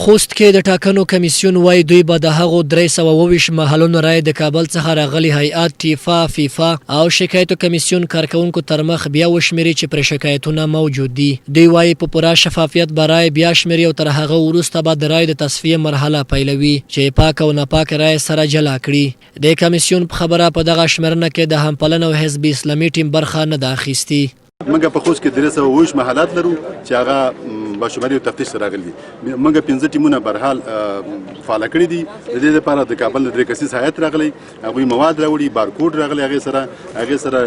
خوست کې د ټاکنو کمیسیون وایي دوی به د هغو 320 محلونو رای د کابل څخه راغلي هیئات ټیفا فیفا او شکایتو کمیسیون کارکونکو تر مخ بیا وشمیري چې پر شکایتونه موجود دي. دوی وایي په پوره شفافیت به رای بیا شمیري او تر هغه وروسته به د رای د تصفیه مرحله پیلوي چې پاک او ناپاک رای سره جلا کړي. د کمیسیون په خبره په دغه شمېرنه کې د همپالنه او حزب اسلامي ټیم برخه نه ده اخیستې. موږ په خوست کې 320 محلات لرو چې هغه باشماري او تفتیش سره راغلي دي. موږ 15 ټیمونه برحال فعال کړي دي. د دې لپاره د کابل د 3 کسیز هیئت راغلی، هغوی مواد راوړي، بارکوډ راغلی، هغې سره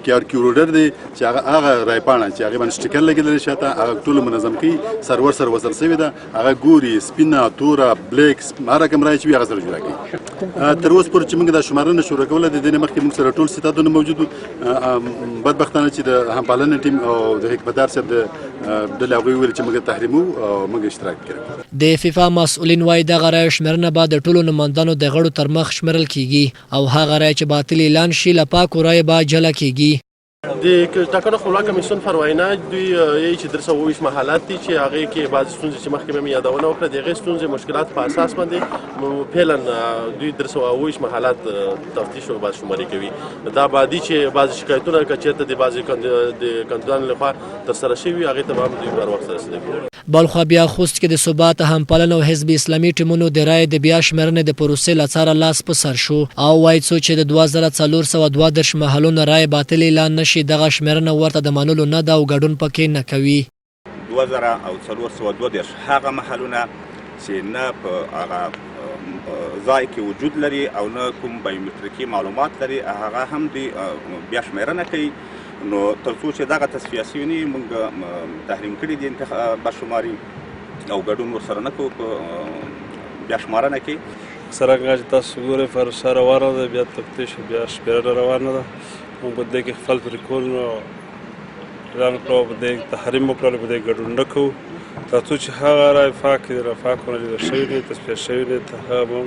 کیار کیورډر دی چې هغه رایپاڼه چې هغې باندې سټیکر لګېدلی شاته هغه ټول منظم کوي، سرور سره وصل شوې ده، هغه ګوري سپینه توره بلیک هر رقم رای چې وي هغه سره جوړه کوي. تر اوسه پورې چې موږ دا شمارنه شروع کوله د دې نه مخکې موږ سره ټول ستادونه موجود وو. بدبختانه چې د همپالنه ټیم او د حکمتدار صاحب د ډلې هغوی ویل چې موږ تحریمو او موږ اشتراک کوو. د فیفا مسؤلین وایي دغه رایو شمېرنه به د ټولو نمایندانو د غړو تر مخ شمېرل کیږي او هغه رای چې باطل اعلان شي له پاکو رایو به جلا کیږي. د ټاکنو خپلواک کمیسیون پر وینا دوی یی چې 320 محلات دي چې هغه کې بعض ستونزې چې مخکې مې یادونه وکړه د هغې ستونزې مشکلات په اساس باندې فعلا دوی 320 محلات تفتیش او بازشماري کوي. دا بعدي چې بعض شکایتونه که چېرته د بعضې د کاندیدانو لخوا ترسره شوي وي هغې ته به هم دوی بر وخت رسېدلی کوي. بلخوا بیا خوست کې د ثبات همپالنه او حزب اسلامي ټیمونو د رای د بیا شمېرنې د پروسې له څاره لاس په سر شو او وایي څو چې د 2432 محلونو رای باطل اعلان نشي دغه شمېرنه ورته د منلو نه ده او ګډون پکې نه کوي. 2432 هغه محلونه چې نه په هغه ځای کې وجود لري او نه کوم بایومتریکي معلومات لري هغه هم دوی بیا شمېرنه کوي. نو تر څو چې دغه تصفیه شوي نه وي موږ تحریم کړي دي باشماري او ګډون ورسره نه کوو په بیا شمارنه کې. څرنګه چې تاسو ګورئ پروسه روانه ده، بیا تفتیش بیا شمېرنه روانه ده. موږ په دې کې خپل پریکولونه اعلان کړو، په دې تحریم وکړلو، په دې ګډون نه کوو تر څو چې هغه رای پاک دي رفاقونه جوړ شوي دي تصفیه شوي دي ته هغه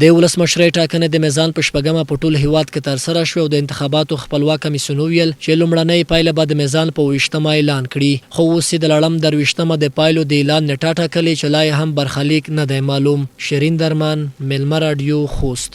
د ولسمشرۍ ټاکنې د میزان په 8مه په ټول هیواد کې ترسره شوې او د انتخاباتو خپلواک کمیسیون ویل چې لومړنۍ پایله به د میزان په 20مه اعلان کړي، خو اوس د لړم د 20مه د پایلو د اعلان نیټه ټاکلې چې لا هم برخلیک نه دی معلوم. شیرین درمان، میلمه راډیو، خوست.